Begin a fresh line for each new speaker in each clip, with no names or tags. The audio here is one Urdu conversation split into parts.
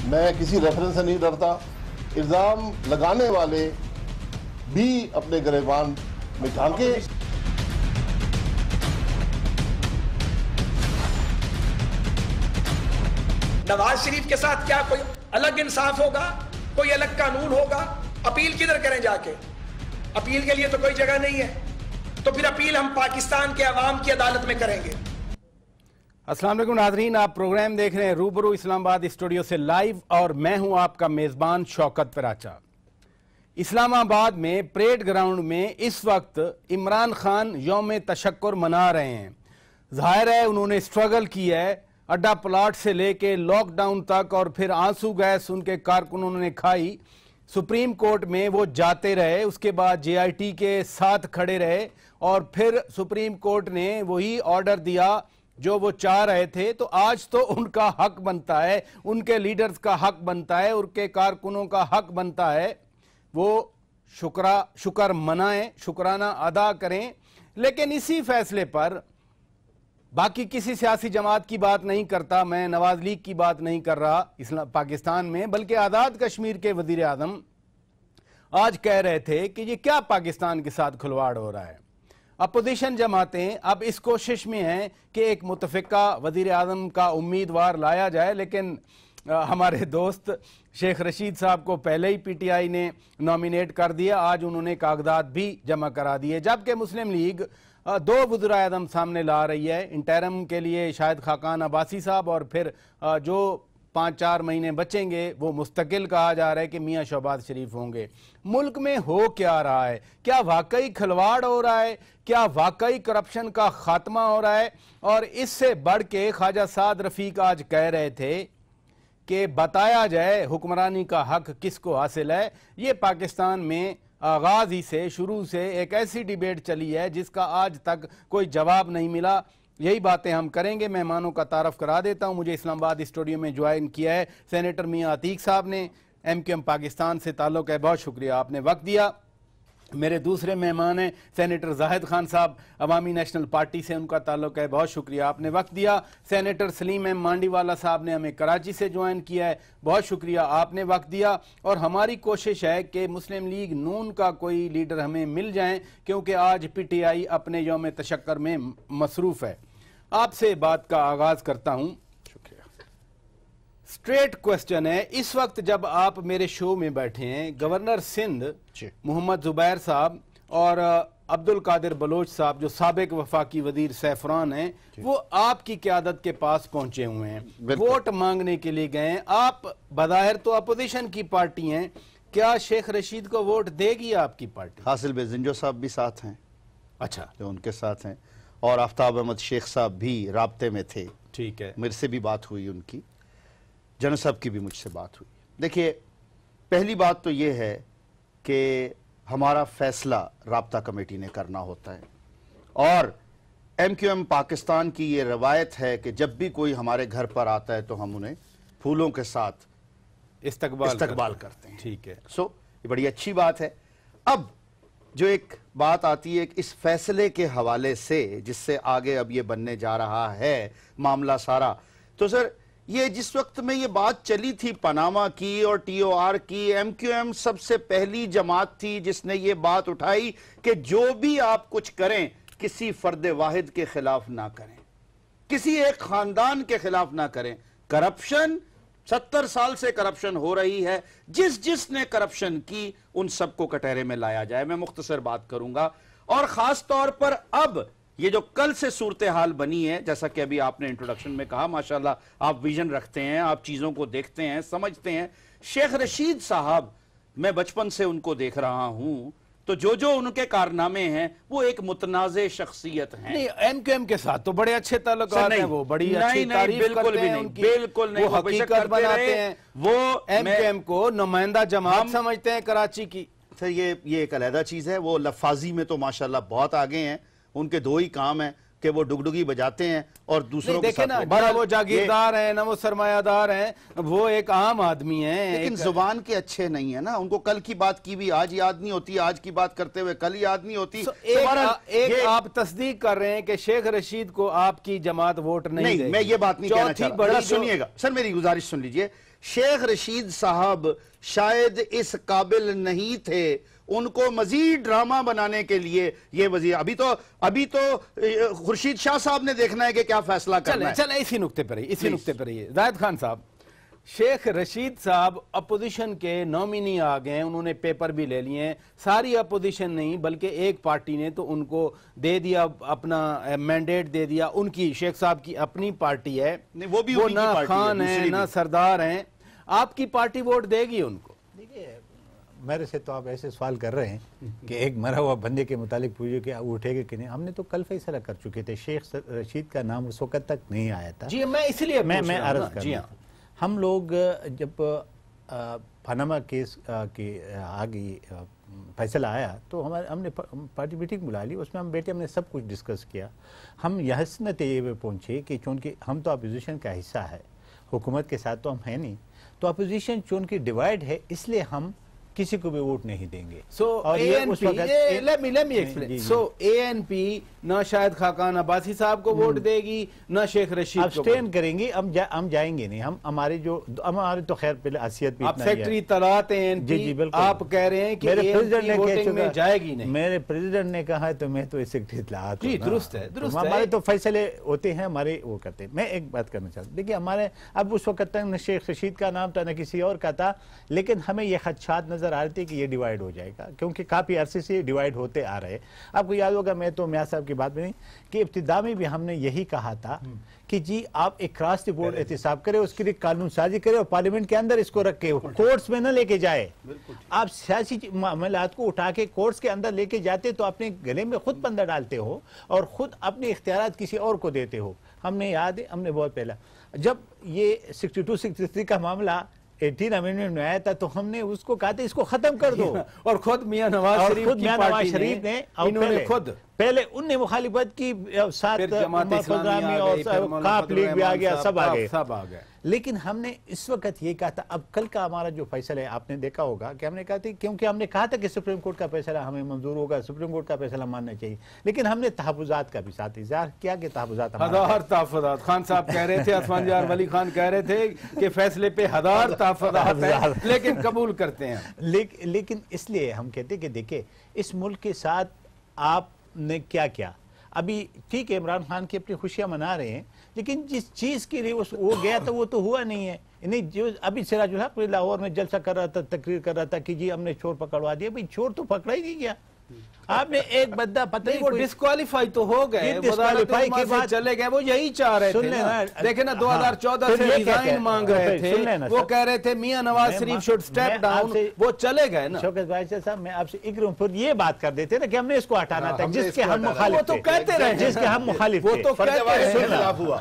میں کسی ریفرنس سے نہیں ڈرتا. الزام لگانے والے بھی اپنے گریبان میں جھانکے.
نواز شریف کے ساتھ کیا کوئی الگ انصاف ہوگا, کوئی الگ قانون ہوگا؟ اپیل کدھر کریں جا کے؟ اپیل کے لیے تو کوئی جگہ نہیں ہے. تو پھر اپیل ہم پاکستان کے عوام کی عدالت میں کریں گے.
السلام علیکم ناظرین, آپ پروگرام دیکھ رہے ہیں روبرو اسلام آباد اسٹوڈیو سے لائیو, اور میں ہوں آپ کا میزبان شوکت پراچا. اسلام آباد میں پریڈ گراؤنڈ میں اس وقت عمران خان یوم تشکر منا رہے ہیں. ظاہر ہے انہوں نے اسٹرگل کی ہے, اڈا پلاٹ سے لے کے لاک ڈاؤن تک, اور پھر آنسو گیس ان کے کارکنوں نے کھائی. سپریم کورٹ میں وہ جاتے رہے, اس کے بعد جے آئی ٹی کے ساتھ کھڑے رہے, اور پھر سپریم کورٹ نے وہی آرڈر دیا جو وہ چاہ رہے تھے. تو آج تو ان کا حق بنتا ہے, ان کے لیڈرز کا حق بنتا ہے, ان کے کارکنوں کا حق بنتا ہے وہ شکر منائیں, شکرانہ ادا کریں. لیکن اسی فیصلے پر باقی کسی سیاسی جماعت کی بات نہیں کرتا, میں نواز لیگ کی بات نہیں کر رہا پاکستان میں, بلکہ آزاد کشمیر کے وزیر اعظم آج کہہ رہے تھے کہ یہ کیا پاکستان کے ساتھ کھلواڑ ہو رہا ہے. اپوزیشن جماعتیں اب اس کوشش میں ہیں کہ ایک متفقہ وزیر اعظم کا امیدوار لایا جائے, لیکن ہمارے دوست شیخ رشید صاحب کو پہلے ہی پی ٹی آئی نے نامینیٹ کر دیا. آج انہوں نے کاغذات بھی جمع کرا دیے, جبکہ مسلم لیگ دو وزراء اعظم سامنے لا رہی ہے. انٹرم کے لیے شاہد خاقان عباسی صاحب, اور پھر جو 5-4 مہینے بچیں گے وہ مستقل کہا جا رہا ہے کہ میاں شہباز شریف ہوں گے. ملک میں ہو کیا رہا ہے؟ کیا واقعی کھلواڑ ہو رہا ہے؟ کیا واقعی کرپشن کا خاتمہ ہو رہا ہے؟ اور اس سے بڑھ کے خواجہ سعد رفیق آج کہہ رہے تھے کہ بتایا جائے حکمرانی کا حق کس کو حاصل ہے. یہ پاکستان میں آغاز ہی سے شروع سے ایک ایسی ڈیبیٹ چلی ہے جس کا آج تک کوئی جواب نہیں ملا. یہی باتیں ہم کریں گے. مہمانوں کا تعارف کرا دیتا ہوں. مجھے اسلام آباد اسٹوڈیو میں جوائن کیا ہے سینیٹر میاں عتیق صاحب نے, ایم کیو ایم پاکستان سے تعلق ہے. بہت شکریہ, آپ نے وقت دیا. میرے دوسرے مہمان ہیں سینیٹر زاہد خان صاحب, عوامی نیشنل پارٹی سے ان کا تعلق ہے. بہت شکریہ, آپ نے وقت دیا. سینیٹر سلیم ایم مانڈی والا صاحب نے ہمیں کراچی سے جوائن کیا ہے. بہت شکریہ, آپ نے وقت دیا. اور ہماری کوشش ہے کہ مسلم لیگ نون کا کوئی لیڈر ہمیں مل جائیں, کیونکہ آج پی ٹی آئی اپنے یوم تشکر میں مصروف ہے. آپ سے بات کا آغاز کرتا ہوں. سٹریٹ کوسچن ہے, اس وقت جب آپ میرے شو میں بیٹھے ہیں, گورنر سندھ محمد زبیر صاحب اور عبد القادر بلوچ صاحب جو سابق وفاقی وزیر سیفران ہیں, وہ آپ کی قیادت کے پاس پہنچے ہوئے ہیں, ووٹ مانگنے کے لیے گئے ہیں. آپ بظاہر تو اپوزیشن کی پارٹی ہیں, کیا شیخ رشید کو ووٹ دے گی آپ کی پارٹی؟
حاصل بے زنجو صاحب بھی ساتھ ہیں.
اچھا,
جو ان کے ساتھ ہیں, اور آفتاب احمد شیخ صاحب بھی رابطے میں تھے.
ٹھیک ہے,
میرے سے بھی بات ہوئی, ان کی جنرل صاحب کی بھی مجھ سے بات ہوئی. دیکھیے, پہلی بات تو یہ ہے کہ ہمارا فیصلہ رابطہ کمیٹی نے کرنا ہوتا ہے, اور ایم کیو ایم پاکستان کی یہ روایت ہے کہ جب بھی کوئی ہمارے گھر پر آتا ہے تو ہم انہیں پھولوں کے ساتھ استقبال کرتے ہیں.
ٹھیک ہے,
سو یہ بڑی اچھی بات ہے. اب جو ایک بات آتی ہے اس فیصلے کے حوالے سے, جس سے آگے اب یہ بننے جا رہا ہے معاملہ سارا, تو سر یہ جس وقت میں یہ بات چلی تھی پاناما کی اور ٹی او آر کی, ایم کیو ایم سب سے پہلی جماعت تھی جس نے یہ بات اٹھائی کہ جو بھی آپ کچھ کریں کسی فرد واحد کے خلاف نہ کریں, کسی ایک خاندان کے خلاف نہ کریں. کرپشن 70 سال سے کرپشن ہو رہی ہے, جس نے کرپشن کی ان سب کو کٹہرے میں لایا جائے. میں مختصر بات کروں گا, اور خاص طور پر اب یہ جو کل سے صورتحال بنی ہے, جیسا کہ ابھی آپ نے انٹروڈکشن میں کہا, ماشاءاللہ آپ ویژن رکھتے ہیں, آپ چیزوں کو دیکھتے ہیں, سمجھتے ہیں. شیخ رشید صاحب, میں بچپن سے ان کو دیکھ رہا ہوں, تو جو ان کے کارنامے ہیں وہ ایک متنازع شخصیت ہیں.
نہیں, ایم کیو ایم کے ساتھ تو بڑے اچھے تعلقات ہیں, وہ بڑی اچھی تعریف کرتے ہیں ان کی,
بالکل نہیں,
وہ حقیقت بناتے ہیں, وہ ایم کیو ایم کو نمائندہ جماعت سمجھتے ہیں کراچی کی.
یہ ایک علیحدہ چیز ہے. وہ لفاظی میں تو ماشاءاللہ بہت آگے ہیں. ان کے دو ہی کام ہیں کہ وہ ڈگڈگی بجاتے ہیں اور دوسروں کے
دیکھیں نا،
ساتھ
نہ وہ جاگیردار ہیں نہ وہ سرمایہ دار ہیں، وہ ایک عام آدمی ہیں.
لیکن زبان کے اچھے نہیں ہیں نا، ان کو کل کی بات کی بھی آج یاد نہیں ہوتی، آج کی بات کرتے ہوئے کل یاد نہیں ہوتی.
ایک آپ تصدیق کر رہے ہیں کہ شیخ رشید کو آپ کی جماعت ووٹ نہیں دے گی.
میں یہ بات نہیں کہنا چاہتا. ذرا سنیے گا سر، میری گزارش سن لیجئے. شیخ رشید صاحب شاید اس قابل نہیں تھے، ان کو مزید ڈرامہ بنانے کے لیے یہ وزیر. ابھی تو خورشید شاہ صاحب نے دیکھنا ہے کہ کیا فیصلہ کرنا ہے.
چلیں اسی نقطے پر ہی زاہد خان صاحب، شیخ رشید صاحب اپوزیشن کے نومینی آ گئے ہیں، انہوں نے پیپر بھی لے لیے ہیں. ساری اپوزیشن نہیں بلکہ ایک پارٹی نے تو ان کو دے دیا، اپنا مینڈیٹ دے دیا. ان کی شیخ صاحب کی اپنی پارٹی ہے، وہ نہ خان ہیں نہ سردار ہیں. آپ کی پارٹی ووٹ دے گی ان کو؟
دیکھیے، میرے سے تو آپ ایسے سوال کر رہے ہیں کہ ایک مرا ہوا بندے کے متعلق پوچھے کہ وہ اٹھے گا کہ نہیں. ہم نے تو کل فیصلہ کر چکے تھے، شیخ رشید کا نام اس وقت تک نہیں آیا تھا.
جی میں اس لیے
میں عرض کر رہا ہوں، ہم لوگ جب پاناما کیس کے آگے فیصلہ آیا تو ہم نے پارٹی میٹنگ بلا لی، اس میں ہم بیٹھے، ہم نے سب کچھ ڈسکس کیا. ہم یہ نتیجے پہ پہنچے کہ چونکہ ہم تو اپوزیشن کا حصہ ہے، حکومت کے ساتھ تو ہم ہیں نہیں، تو اپوزیشن چونکہ ڈیوائیڈ ہے اس لیے ہم کسی کو بھی ووٹ نہیں دیں گے.
سو اے این پی نہ شاید خاقان عباسی صاحب کو ووٹ دے گی نہ شیخ رشید کو.
ابسٹین کریں گے، ہم جائیں گے نہیں. ہمارے تو خیر پہلے حیثیت بھی
آپ سیکٹری طلعت اے این پی آپ کہہ رہے ہیں کہ اے این پی ووٹنگ میں جائے گی نہیں.
میرے پریزیڈنٹ نے کہا ہے تو میں تو سیکٹری اطلاعات ہوں.
جی درست ہے، درست ہے.
ہمارے تو فیصلے ہوتے ہیں، ہمارے وہ کرتے ہیں. میں ایک بات کرنا چاہتا ہوں، دیکھیے ہمارے اب اس وقت تک نہ شیخ رشید کا نام تھا نہ کسی اور کا تھا، لیکن ہمیں یہ خدشات نظر آ رہے تھے کہ یہ ڈیوائیڈ ہو جائے گا، کیونکہ کافی عرصے سے ڈیوائیڈ ہوتے آ رہے. آپ کو یاد ہوگا، میں تو میاں صاحب کی بات میں نہیں کہ ابتدا میں بھی ہم نے یہی کہا تھا کہ جی آپ ایک کراس دی بورڈ احتساب کرے، اس کے لیے قانون سازی کرے اور پارلیمنٹ کے اندر اس کو رکھے، کورٹس میں نہ لے کے جائے. آپ سیاسی معاملات کو اٹھا کے کورٹس کے اندر لے کے جاتے تو اپنے گلے میں خود پندہ ڈالتے ہو اور خود اپنے اختیارات کسی اور کو دیتے ہو. ہم نے یاد ہے، ہم نے بہت پہلا جب یہ 62-63 کا معاملہ 18 امینڈمنٹ میں آیا تھا تو ہم نے اس کو کہا تھا اس کو ختم کر دو.
اور خود میاں نواز شریف نے
پہلے ان نے مخالفت کی، ساتھ
جماعت اسلامی
اور کاپ لیگ بھی آ گیا، سب آ
گئے.
لیکن ہم نے اس وقت یہ کہا تھا، اب کل کا ہمارا جو فیصلہ ہے آپ نے دیکھا ہوگا کہ ہم نے کہا تھا، کیونکہ ہم نے کہا تھا کہ سپریم کورٹ کا فیصلہ ہمیں منظور ہوگا، سپریم کورٹ کا فیصلہ ماننا چاہیے، لیکن ہم نے تحفظات کا بھی ساتھ اظہار کیا کہ تحفظات
ہزار تحفظات. خان صاحب کہہ رہے تھے، عثمان جار ولی خان کہہ رہے تھے کہ فیصلے پہ ہزار تحفظات ہیں لیکن قبول کرتے ہیں.
لیکن اس لیے ہم کہتے ہیں کہ دیکھیں اس ملک کے ساتھ آپ نے کیا کیا. ابھی ٹھیک ہے عمران خان کی اپنی خوشیاں منا رہے ہیں، لیکن جس چیز کے لیے وہ گیا تھا وہ تو ہوا نہیں ہے. جو ابھی سراج الحق لاہور میں جلسہ کر رہا تھا، تقریر کر رہا تھا کہ جی ہم نے چور پکڑوا دیا. بھئی چور تو پکڑا ہی نہیں گیا. آپ نے ایک بدہ پتہ
نہیں، وہ ڈسکوالیفائی تو ہو گئے، ڈسکوالیفائی کے بعد چلے گئے. وہ یہی چاہ رہے تھے، دیکھیں نا 2014 سے ریزائن مانگ رہے تھے، وہ کہہ رہے تھے Mian Nawaz Sharif should step down, وہ چلے گئے نا.
شوکت بھائی صاحب میں آپ سے ایک روم پر یہ بات کر دیتے نا کہ ہم نے اس کو ہٹانا تھا جس کے ہم مخالف تھے.
وہ تو کہتے رہے،
جس کے ہم مخالف تھے،
وہ تو کہتے رہے.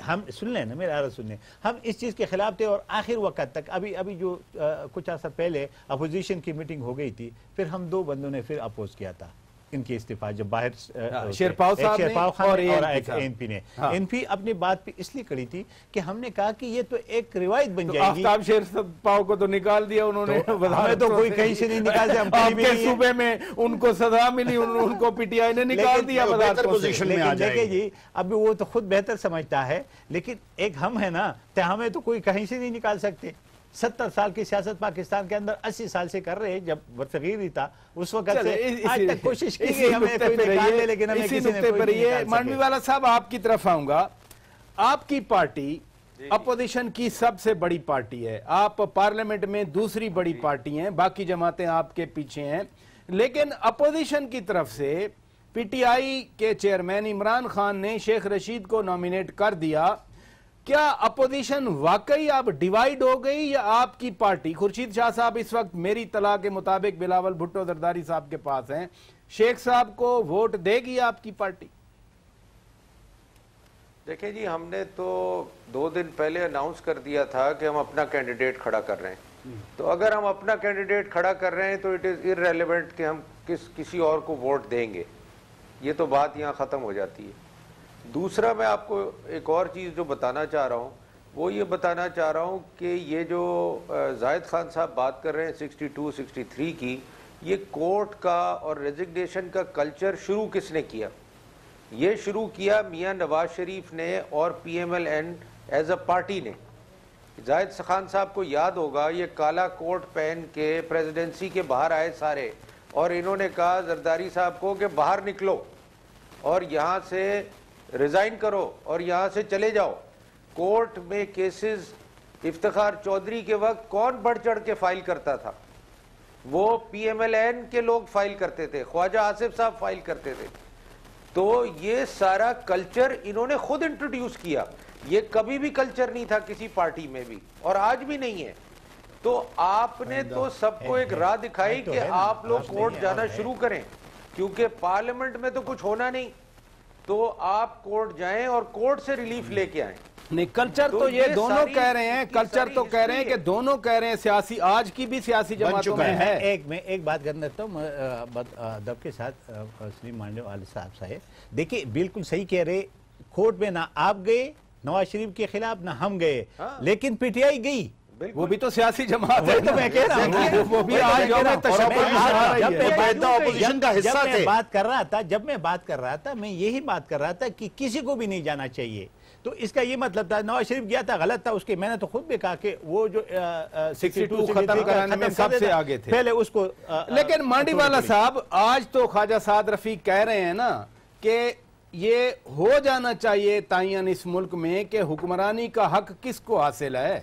ہم سن لیں نا، میرا عرض سن لیں، ہم اس چیز کے خلاف تھے اور آخر وقت تک ابھی جو کچھ عرصہ پہلے اپوزیشن کی میٹنگ ہو گئی تھی، پھر ہم دو بندوں نے پھر اپوز کیا تھا ان کی استعفا، جب باہر
شیرپاؤ صاحب
اور این پی نے. این پی اپنی بات پہ اس لیے کڑی تھی کہ ہم نے کہا کہ یہ تو ایک روایت بن جائے گی.
آفتاب شیرپاؤ کو تو نکال دیا انہوں نے،
ہمیں تو کوئی کہیں سے نہیں نکال دیا.
آپ کے صوبے میں ان کو سزا ملی، ان کو پی ٹی آئی نے نکال دیا.
لیکن دیکھیں جی ابھی وہ تو خود بہتر سمجھتا ہے، لیکن ایک ہم ہے نا، تو ہمیں تو کوئی کہیں سے نہیں نکال سکتے. 70 سال کی سیاست پاکستان کے اندر 80 سال سے کر رہے، جب برصغیر ہی تھا اس وقت سے آج تک کوشش کی گئی ہمیں کوئی نکال دے، لیکن ہمیں کسی نے کوئی نہیں نکال سکے.
مانوی والا صاحب آپ کی طرف آؤں گا. آپ کی پارٹی اپوزیشن کی سب سے بڑی پارٹی ہے، آپ پارلیمنٹ میں دوسری بڑی پارٹی ہیں، باقی جماعتیں آپ کے پیچھے ہیں، لیکن اپوزیشن کی طرف سے پی ٹی آئی کے چیئرمین عمران خان نے شیخ رشید کو نامینیٹ کر دیا. کیا اپوزیشن واقعی اب ڈیوائیڈ ہو گئی یا آپ کی پارٹی، خورشید شاہ صاحب اس وقت میری اطلاع کے مطابق بلاول بھٹو زرداری صاحب کے پاس ہیں، شیخ صاحب کو ووٹ دے گی آپ کی پارٹی؟
دیکھیں جی، ہم نے تو 2 دن پہلے اناؤنس کر دیا تھا کہ ہم اپنا کینڈیڈیٹ کھڑا کر رہے ہیں. تو اگر ہم اپنا کینڈیڈیٹ کھڑا کر رہے ہیں تو اٹ از ارریلیونٹ کہ ہم کسی اور کو ووٹ دیں گے. یہ تو بات یہاں ختم ہو جاتی ہے. دوسرا میں آپ کو ایک اور چیز جو بتانا چاہ رہا ہوں وہ یہ بتانا چاہ رہا ہوں کہ یہ جو زاہد خان صاحب بات کر رہے ہیں 62 63 کی، یہ کورٹ کا اور ریزگنیشن کا کلچر شروع کس نے کیا؟ یہ شروع کیا میاں نواز شریف نے اور P M L N as a party نے۔ زاہد خان صاحب کو یاد ہوگا یہ کالا کوٹ پہن کے پریزیڈنسی کے باہر آئے سارے، اور انہوں نے کہا زرداری صاحب کو کہ باہر نکلو اور یہاں سے ریزائن کرو اور یہاں سے چلے جاؤ۔ کورٹ میں کیسز افتخار چودھری کے وقت کون بڑھ چڑھ کے فائل کرتا تھا؟ وہ پی ایم ایل این کے لوگ فائل کرتے تھے، خواجہ آصف صاحب فائل کرتے تھے۔ تو یہ سارا کلچر انہوں نے خود انٹروڈیوس کیا، یہ کبھی بھی کلچر نہیں تھا کسی پارٹی میں بھی، اور آج بھی نہیں ہے۔ تو آپ نے تو سب کو ایک راہ دکھائی کہ آپ لوگ کورٹ جانا شروع کریں، کیونکہ پارلیمنٹ میں تو کچھ ہونا نہیں، تو آپ کورٹ جائیں اور کورٹ سے ریلیف لے کے آئیں۔
نہیں، کلچر تو یہ دونوں کہہ رہے ہیں، کلچر تو کہہ رہے ہیں کہ دونوں کہہ رہے ہیں سیاسی، آج کی بھی سیاسی جماعتوں میں ہے۔
میں ایک بات کرنا چاہتا ہوں ادب کے ساتھ سلیم مانڈے والے صاحب، دیکھیے بالکل صحیح کہہ رہے، کورٹ میں نہ آپ گئے نواز شریف کے خلاف نہ ہم گئے، لیکن پی ٹی آئی گئی،
وہ بھی تو سیاسی جماعت ہے،
تو میں کہہ رہا ہوں
وہ بھی آج یوم تشریف
جب میں بات کر رہا تھا میں یہی بات کر رہا تھا کہ کسی کو بھی نہیں جانا چاہیے۔ تو اس کا یہ مطلب تھا نواز شریف گیا تھا، غلط تھا اس کے، میں نے تو خود بھی کہا کہ وہ جو
62 ختم کرانے میں سب سے آگے تھے
پہلے اس کو۔
لیکن مانڈی والا صاحب آج تو خواجہ سعد رفیق کہہ رہے ہیں نا کہ یہ ہو جانا چاہیے تعین اس ملک میں کہ حکمرانی کا حق کس کو حاصل ہے۔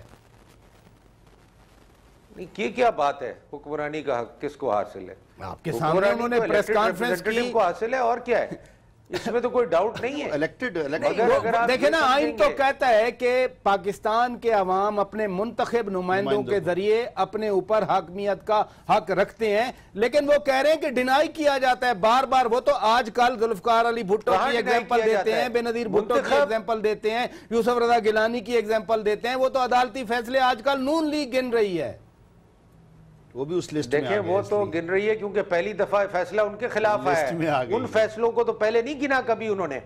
یہ کیا بات ہے، حکمرانی کا حق کس کو حاصل ہے؟
آپ کے سامنے انہوں نے پریس کانفرنس کی،
کو حاصل ہے، اور کیا ہے، اس میں تو کوئی ڈاؤٹ نہیں ہے۔
دیکھیں نا، آئین تو کہتا ہے کہ پاکستان کے عوام اپنے منتخب نمائندوں کے ذریعے اپنے اوپر حاکمیت کا حق رکھتے ہیں، لیکن وہ کہہ رہے ہیں کہ ڈینائی کیا جاتا ہے بار بار۔ وہ تو آج کل ذوالفقار علی بھٹو کی ایگزامپل دیتے ہیں، بے نظیر بھٹو کی ایگزامپل دیتے ہیں، یوسف رضا گیلانی کی ایگزامپل دیتے ہیں، وہ تو عدالتی فیصلے آج کل نون لیگ گن رہی ہے۔
وہ بھی اس لسٹ میں
دیکھیں وہ تو گن رہی ہے کیونکہ پہلی دفعہ فیصلہ ان کے خلاف آیا ہے، ان فیصلوں کو تو پہلے نہیں گنا کبھی انہوں نے،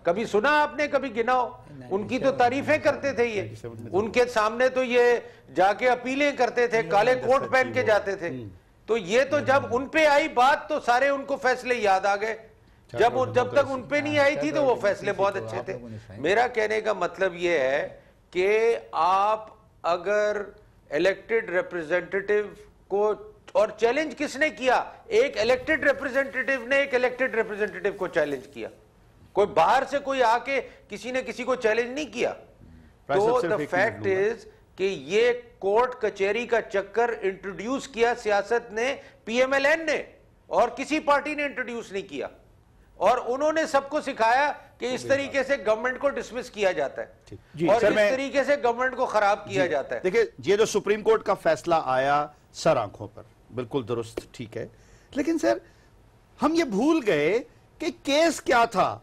کبھی سنا آپ نے، کبھی گنا ہو؟ ان کی تو تعریفیں کرتے تھے یہ، ان کے سامنے تو یہ جا کے اپیلیں کرتے تھے، کالے کوٹ پہن کے جاتے تھے۔ تو یہ تو جب ان پہ آئی بات تو سارے ان کو فیصلے یاد آ گئے، جب تک ان پہ نہیں آئی تھی تو وہ فیصلے بہت اچھے تھے۔ میرا کہنے کا مطلب یہ ہے کہ آپ اگر الیکٹڈ ریپریزنٹیٹیو کو، اور چیلنج کس نے کیا؟ ایک الیکٹڈ ریپریزنٹیٹیو نے ایک الیکٹڈ ریپریزنٹیٹیو کو چیلنج کیا، کوئی باہر سے کوئی آ کے کسی نے کسی کو چیلنج نہیں کیا۔ تو the fact is کہ یہ کورٹ کچہری کا چکر انٹروڈیوس کیا سیاست نے، پی ایم ایل این نے، اور کسی پارٹی نے انٹروڈیوس نہیں کیا، اور انہوں نے سب کو سکھایا کہ اس طریقے سے گورنمنٹ کو ڈسمس کیا جاتا ہے اور اس طریقے سے گورنمنٹ کو خراب کیا جاتا ہے۔
دیکھیں یہ جو سپریم کورٹ کا فیصلہ آیا سر آنکھوں پر، بالکل درست، ٹھیک ہے، لیکن سر ہم یہ بھول گئے کہ کیس کیا تھا،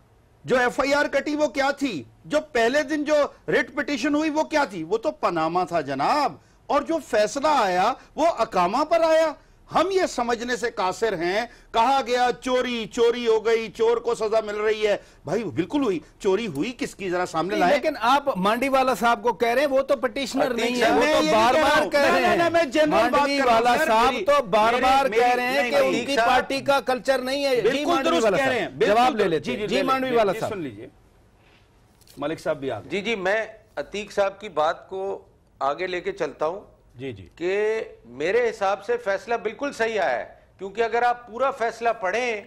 جو ایف آئی آر کٹی وہ کیا تھی، جو پہلے دن جو ریٹ پٹیشن ہوئی وہ کیا تھی، وہ تو پاناما تھا جناب، اور جو فیصلہ آیا وہ اقامہ پر آیا۔ ہم یہ سمجھنے سے قاصر ہیں، کہا گیا چوری ہو گئی، چور کو سزا مل رہی ہے، بھائی بالکل ہوئی، چوری ہوئی کس کی ذرا سامنے لائے۔
لیکن آپ مانڈی والا صاحب کو کہہ رہے ہیں وہ تو پٹیشنر نہیں ہے، وہ تو بار بار کہہ رہے ہیں، مانڈی والا صاحب تو بار بار کہہ رہے ہیں کہ ان کی پارٹی کا کلچر نہیں ہے۔ جی مانڈی والا صاحب جواب لے لیتے ہیں۔ جی مانڈی والا صاحب
سن لیجئے، ملک صاحب بھی آگے۔
جی میں عتیق صاحب کی بات کو آگے لے کے چلتا ہوں کہ میرے حساب سے فیصلہ بالکل صحیح آیا ہے، کیونکہ اگر آپ پورا فیصلہ پڑھیں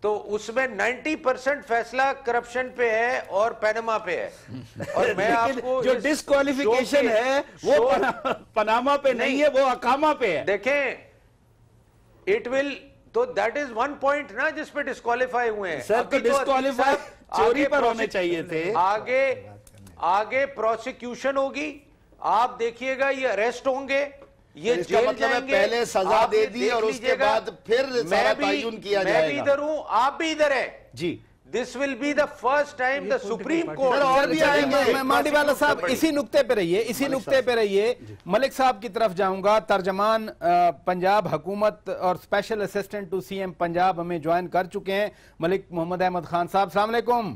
تو اس میں 90% فیصلہ کرپشن پہ ہے اور پیناما پہ ہے، اور میں آپ کو
جو ڈسکوالیفیکیشن ہے وہ پاناما پہ نہیں ہے، وہ اقامہ پہ ہے۔
دیکھیں اٹ ول، تو دیٹ از ون پوائنٹ نا جس پہ ڈسکوالیفائی ہوئے ہیں۔
سر تو ڈسکوالیفائی چوری پر ہونے چاہیے تھے۔
آگے پروسیکیوشن ہوگی، آپ دیکھیے گا یہ اریسٹ ہوں گے، یہ جیل جائیں گے،
پہلے سزا دے دی اور اس کے بعد پھر سارا تعین کیا جائے گا۔
میں بھی ادھر ہوں، آپ بھی ادھر ہیں جی۔ This will be the first time the Supreme Court۔
اور بھی آئیں گے۔ مانڈی والا صاحب اسی نکتے پہ رہیے، ملک صاحب کی طرف جاؤں گا۔ ترجمان پنجاب حکومت اور اسپیشل اسسٹنٹ ٹو سی ایم پنجاب ہمیں جوائن کر چکے ہیں، ملک محمد احمد خان صاحب، السلام علیکم۔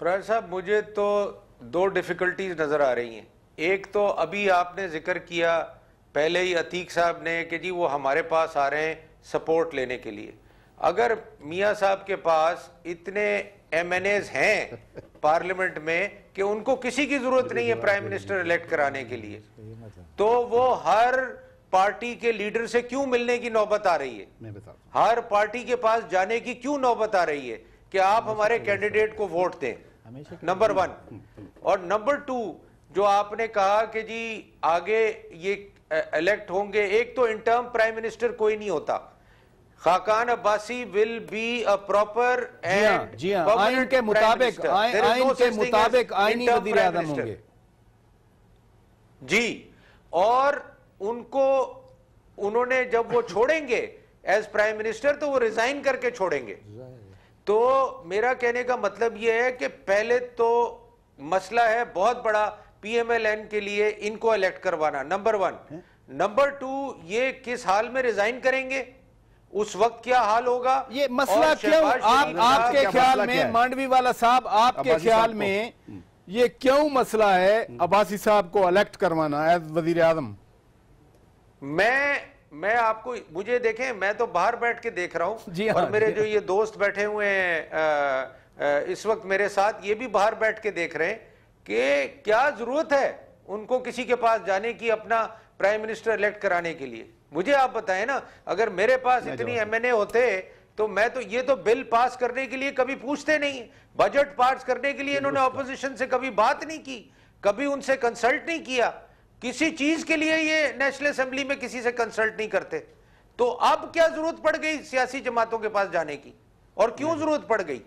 پرائر صاحب مجھے تو دو ڈیفیکلٹیز نظر آ رہی ہیں. ایک تو ابھی آپ نے ذکر کیا پہلے ہی عتیق صاحب نے کہ جی وہ ہمارے پاس آ رہے ہیں سپورٹ لینے کے لیے. اگر میاں صاحب کے پاس اتنے ایم این ایز ہیں پارلیمنٹ میں کہ ان کو کسی کی ضرورت نہیں ہے پرائم منسٹر الیکٹ کرانے کے لیے, تو وہ ہر پارٹی کے لیڈر سے کیوں ملنے کی نوبت آ رہی ہے؟ ہر پارٹی کے پاس جانے کی کیوں نوبت آ رہی ہے کہ آپ ہمارے کینڈیڈیٹ کو ووٹ دیں؟ نمبر 1. اور نمبر 2 جو آپ نے کہا کہ جی آگے یہ الیکٹ ہوں گے, ایک تو انٹرم پرائم منسٹر کوئی نہیں ہوتا. Khaqan Abbasi will be a proper
جی ہاں آئین کے مطابق آئینی وزیر اعظم ہوں گے
جی. اور ان کو انہوں نے جب وہ چھوڑیں گے ایز پرائم منسٹر تو وہ ریزائن کر کے چھوڑیں گے. تو میرا کہنے کا مطلب یہ ہے کہ پہلے تو مسئلہ ہے بہت بڑا پی ایم ایل این کے لیے ان کو الیکٹ کروانا, نمبر 1. نمبر 2 یہ کس حال میں ریزائن کریں گے, اس وقت کیا حال ہوگا,
یہ مسئلہ کیوں آپ کے خیال میں مانڈوی والا صاحب, آپ کے خیال میں یہ کیوں مسئلہ ہے عباسی صاحب کو الیکٹ کروانا ایز وزیر اعظم؟
میں آپ کو, مجھے دیکھیں میں تو باہر بیٹھ کے دیکھ رہا ہوں اور میرے جو یہ دوست بیٹھے ہوئے ہیں اس وقت میرے ساتھ, یہ بھی باہر بیٹھ کے دیکھ رہے ہیں کہ کیا ضرورت ہے ان کو کسی کے پاس جانے کی اپنا پرائم منسٹر الیکٹ کرانے کے لیے. مجھے آپ بتائیں نا, اگر میرے پاس اتنی ایم این اے ہوتے تو میں تو یہ تو بل پاس کرنے کے لیے کبھی پوچھتے نہیں, بجٹ پاس کرنے کے لیے انہوں نے اپوزیشن سے کبھی بات نہیں کی, کبھی ان سے کنسلٹ نہیں کیا, کسی چیز کے لیے یہ نیشنل اسمبلی میں کسی سے کنسلٹ نہیں کرتے. تو اب کیا ضرورت پڑ گئی سیاسی جماعتوں کے پاس جانے کی, اور کیوں ضرورت پڑ گئی؟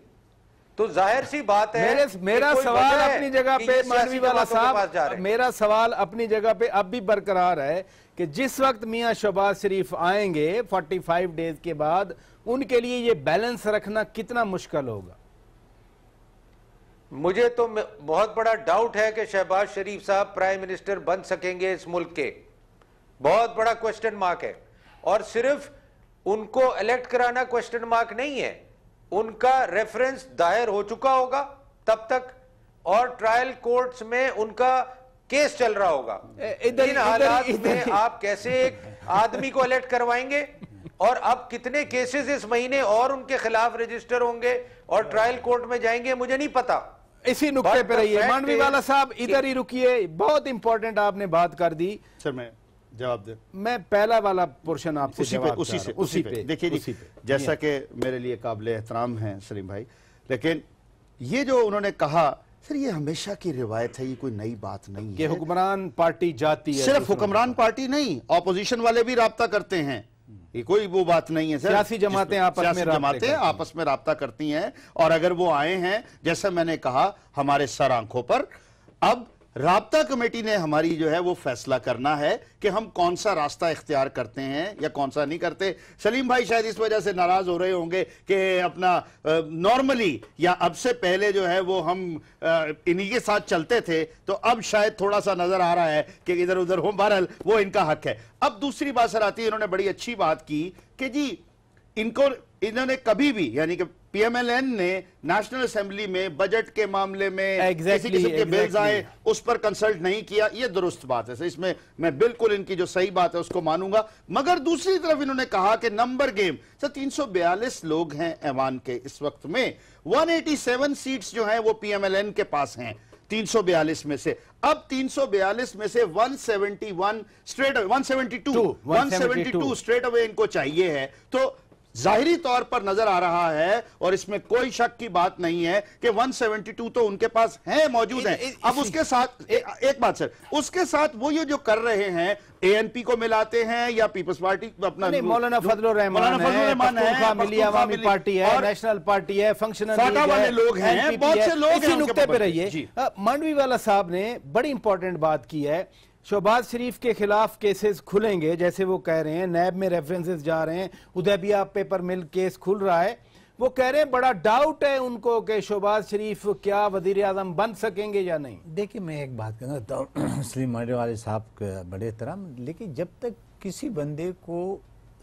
تو ظاہر سی بات ہے
میرا سوال اپنی جگہ پہ مانوی والا صاحب, میرا سوال اپنی جگہ پہ اب بھی برقرار ہے کہ جس وقت میاں شہباز شریف آئیں گے 45 ڈیز کے بعد, ان کے لیے یہ بیلنس رکھنا کتنا مشکل ہوگا؟
مجھے تو بہت بڑا ڈاؤٹ ہے کہ شہباز شریف صاحب پرائم منسٹر بن سکیں گے اس ملک کے, بہت بڑا کوسچن مارک ہے. اور صرف ان کو الیکٹ کرانا کوسچن مارک نہیں ہے, ان کا ریفرنس دائر ہو چکا ہوگا تب تک, اور ٹرائل کورٹس میں ان کا کیس چل رہا ہوگا. ان حالات میں آپ کیسے ایک آدمی کو الیکٹ کروائیں گے؟ اور اب کتنے کیسز اس مہینے اور ان کے خلاف رجسٹر ہوں گے اور ٹرائل کورٹ میں جائیں گے, مجھے نہیں پتا.
اسی نقطے پہ رہیے مانوی والا صاحب, ادھر ہی رکیے, بہت امپورٹنٹ آپ نے بات کر دی.
سر میں جواب دیں,
میں پہلا والا پورشن آپ سے
اسی پہ دیکھیے جی, جیسا کہ میرے لیے قابل احترام ہیں سلیم بھائی, لیکن یہ جو انہوں نے کہا سر یہ ہمیشہ کی روایت ہے, یہ کوئی نئی بات نہیں ہے
کہ حکمران پارٹی جاتی ہے.
صرف حکمران پارٹی نہیں, اپوزیشن والے بھی رابطہ کرتے ہیں, یہ کوئی وہ بات نہیں ہے.
سیاسی جماعتیں
آپس میں رابطہ کرتی ہیں, اور اگر وہ آئے ہیں جیسا میں نے کہا ہمارے سر آنکھوں پر, اب رابطہ کمیٹی نے ہماری جو ہے وہ فیصلہ کرنا ہے کہ ہم کون سا راستہ اختیار کرتے ہیں یا کون سا نہیں کرتے. سلیم بھائی شاید اس وجہ سے ناراض ہو رہے ہوں گے کہ اپنا نارملی یا اب سے پہلے جو ہے وہ ہم انہی کے ساتھ چلتے تھے, تو اب شاید تھوڑا سا نظر آ رہا ہے کہ ادھر ادھر ہوں, بہرحال وہ ان کا حق ہے. اب دوسری بات سر آتی ہے, انہوں نے بڑی اچھی بات کی کہ جی انہوں نے کبھی بھی, یعنی کہ پی ایم ایل این نے نیشنل اسمبلی میں بجٹ کے معاملے میں کسی قسم کے بلز آئے اس پر کنسلٹ نہیں کیا. یہ درست بات ہے, اس میں میں بالکل ان کی جو صحیح بات ہے اس کو مانوں گا. مگر دوسری طرف انہوں نے کہا کہ نمبر گیم, سر 342 لوگ ہیں ایوان کے اس وقت میں, 187 سیٹس جو ہیں وہ پی ایم ایل این کے پاس ہیں 342 میں سے. اب 342 میں سے 172 سٹریٹ اوے ان کو چاہیے ہے. تو ظاہری طور پر نظر آ رہا ہے, اور اس میں کوئی شک کی بات نہیں ہے کہ 172 تو ان کے پاس ہیں, موجود ہیں. اب اس کے ساتھ ایک بات سر, اس کے ساتھ وہ یہ جو کر رہے ہیں اے این پی کو ملاتے ہیں یا پیپلز پارٹی اپنا
مولانا فضل الرحمان ہے, ملی عوامی پارٹی ہے, نیشنل پارٹی ہے, فنکشنل
والے لوگ ہیں, بہت سے لوگ ہیں.
اسی نقطے پہ رہیے. مانڈوی والا صاحب نے بڑی امپورٹنٹ بات کی ہے, شہباز شریف کے خلاف کیسز کھلیں گے جیسے وہ کہہ رہے ہیں, نیب میں ریفرنسز جا رہے ہیں, ادیبیہ پیپر مل کیس کھل رہا ہے. وہ کہہ رہے ہیں بڑا ڈاؤٹ ہے ان کو کہ شہباز شریف کیا وزیر اعظم بن سکیں گے یا نہیں.
دیکھیں میں ایک بات کرنا سلیم مانڈوی والے صاحب کا بڑے احترام, لیکن جب تک کسی بندے کو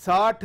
60